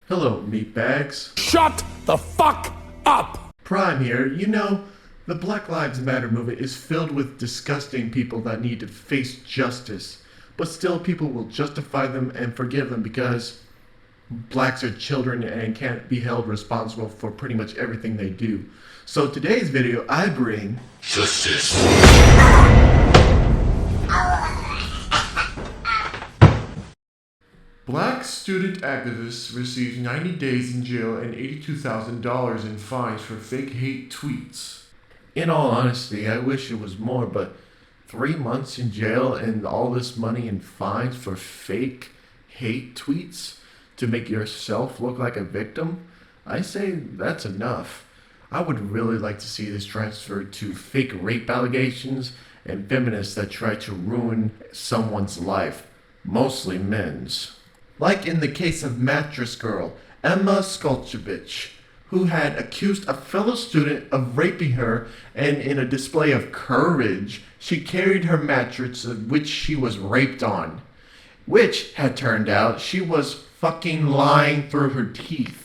Hello, meatbags. Shut the fuck up! Prime here. The Black Lives Matter movement is filled with disgusting people that need to face justice, but still people will justify them and forgive them because blacks are children and can't be held responsible for pretty much everything they do. So today's video, I bring justice. Black student activist receives 90 days in jail and $82,000 in fines for fake hate tweets. In all honesty, I wish it was more, but 3 months in jail and all this money in fines for fake hate tweets to make yourself look like a victim? I say that's enough. I would really like to see this transferred to fake rape allegations and feminists that try to ruin someone's life, mostly men's. Like in the case of Mattress Girl, Emma Skolchevich, who had accused a fellow student of raping her, and in a display of courage, she carried her mattress which she was raped on, which had turned out she was fucking lying through her teeth.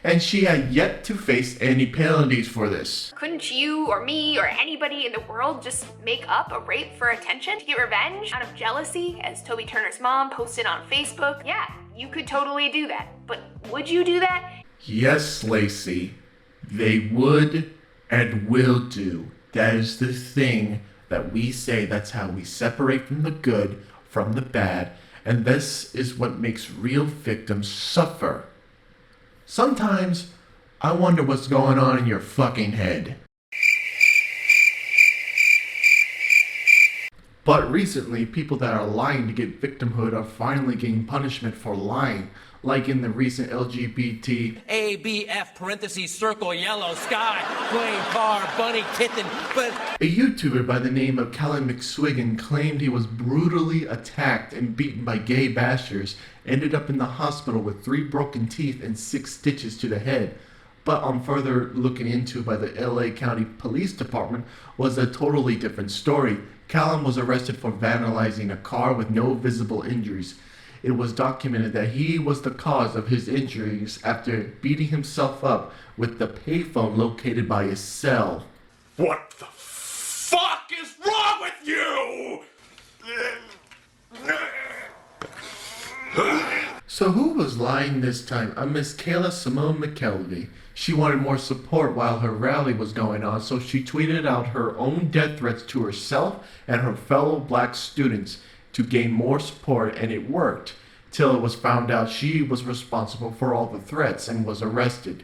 And she had yet to face any penalties for this. Couldn't you or me or anybody in the world just make up a rape for attention to get revenge out of jealousy, as Toby Turner's mom posted on Facebook? Yeah, you could totally do that. But would you do that? Yes, Lacey, they would and will do. That is the thing that we say. That's how we separate from the good from the bad. And this is what makes real victims suffer. Sometimes, I wonder what's going on in your fucking head. But recently, people that are lying to get victimhood are finally getting punishment for lying, like in the recent LGBT ABF parentheses circle yellow sky plane car bunny kitten but A YouTuber by the name of Callum McSwiggan claimed he was brutally attacked and beaten by gay bashers, ended up in the hospital with 3 broken teeth and 6 stitches to the head. But on further looking into by the LA County Police Department was a totally different story. Callum was arrested for vandalizing a car with no visible injuries. It was documented that he was the cause of his injuries after beating himself up with the payphone located by his cell. What the fuck is wrong with you? So who was lying this time? A Miss Kayla Simone McKelvey. She wanted more support while her rally was going on, so she tweeted out her own death threats to herself and her fellow black students to gain more support, and it worked, till it was found out she was responsible for all the threats and was arrested.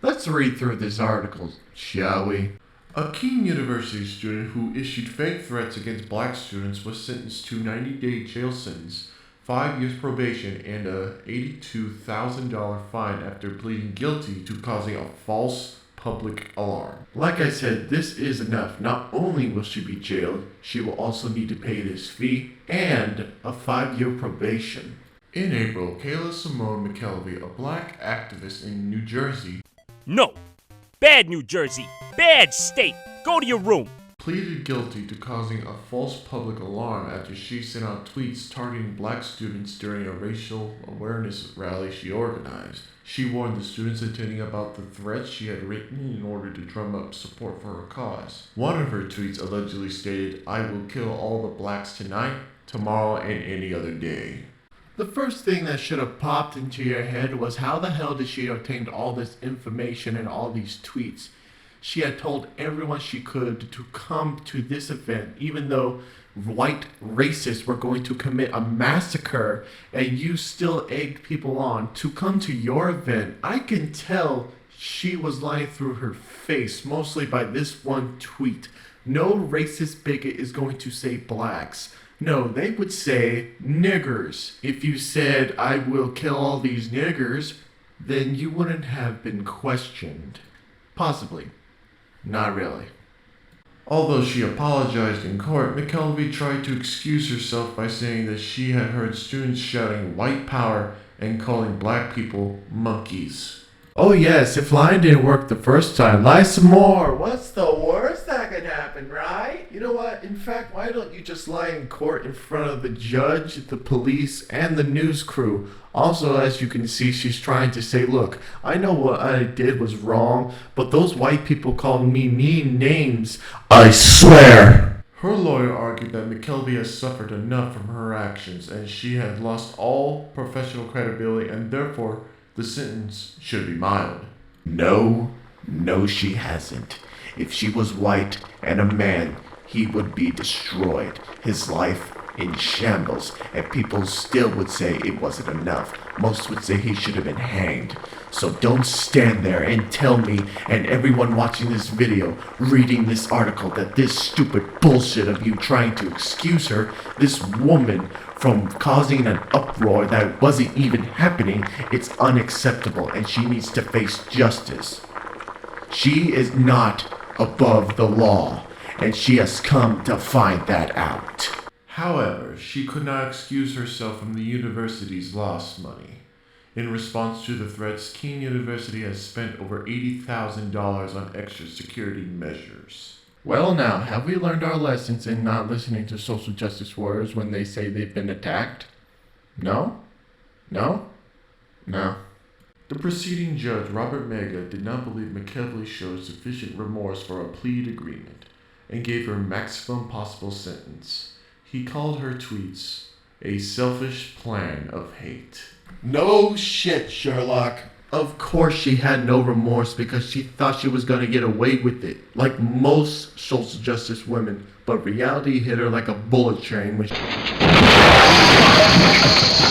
Let's read through this article, shall we? A Keene University student who issued fake threats against black students was sentenced to 90-day jail sentence, 5 years probation, and a $82,000 fine after pleading guilty to causing a false public alarm. Like I said, this is enough. Not only will she be jailed, she will also need to pay this fee and a 5-year probation. In April, Kayla Simone McKelvey, a black activist in New Jersey, No. Bad New Jersey. Bad state. Go to your room. pleaded guilty to causing a false public alarm after she sent out tweets targeting black students during a racial awareness rally she organized. She warned the students attending about the threats she had written in order to drum up support for her cause. One of her tweets allegedly stated, "I will kill all the blacks tonight, tomorrow, and any other day." The first thing that should have popped into your head was how the hell did she obtain all this information and all these tweets? She had told everyone she could to come to this event, even though white racists were going to commit a massacre, and you still egged people on to come to your event. I can tell she was lying through her face, mostly by this one tweet. No racist bigot is going to say blacks. No, they would say niggers. If you said, "I will kill all these niggers," then you wouldn't have been questioned. Possibly. Not really. Although she apologized in court, McKelvey tried to excuse herself by saying that she had heard students shouting white power and calling black people monkeys. Oh yes, if lying didn't work the first time, lie some more. What's the worst that could happen, right? You know what? In fact, why don't you just lie in court in front of the judge, the police, and the news crew? Also, as you can see, she's trying to say, look, I know what I did was wrong, but those white people called me mean names. I swear! Her lawyer argued that McKelvey has suffered enough from her actions, and she had lost all professional credibility, and therefore the sentence should be mild. No, she hasn't. If she was white and a man, he would be destroyed, his life in shambles, and people still would say it wasn't enough. Most would say he should have been hanged. So don't stand there and tell me and everyone watching this video, reading this article, that this stupid bullshit of you trying to excuse her, this woman, from causing an uproar that wasn't even happening, it's unacceptable and she needs to face justice. She is not above the law, and she has come to find that out. However, she could not excuse herself from the university's lost money. In response to the threats, Keene University has spent over $80,000 on extra security measures. Well now, have we learned our lessons in not listening to social justice warriors when they say they've been attacked? No? No? No. The preceding judge, Robert Mega, did not believe McKelvey showed sufficient remorse for a plea agreement and gave her maximum possible sentence. He called her tweets a selfish plan of hate. No shit, Sherlock. Of course she had no remorse because she thought she was gonna get away with it, like most social justice women, but reality hit her like a bullet train when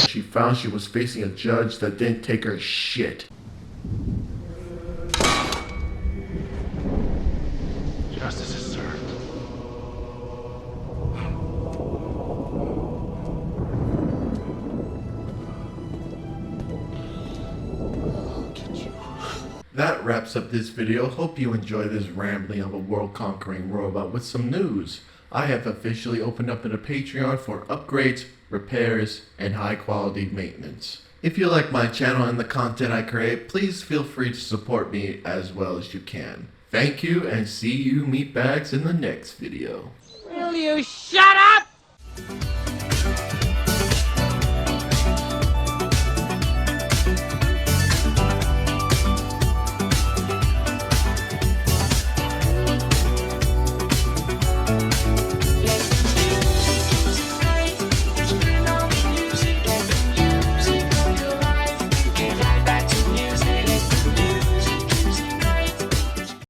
she found she was facing a judge that didn't take her shit. Justice is served. That wraps up this video. Hope you enjoy this rambling of a world-conquering robot with some news. I have officially opened up a Patreon for upgrades, repairs, and high-quality maintenance. If you like my channel and the content I create, please feel free to support me as well as you can. Thank you, and see you meatbags in the next video. Will you shut up?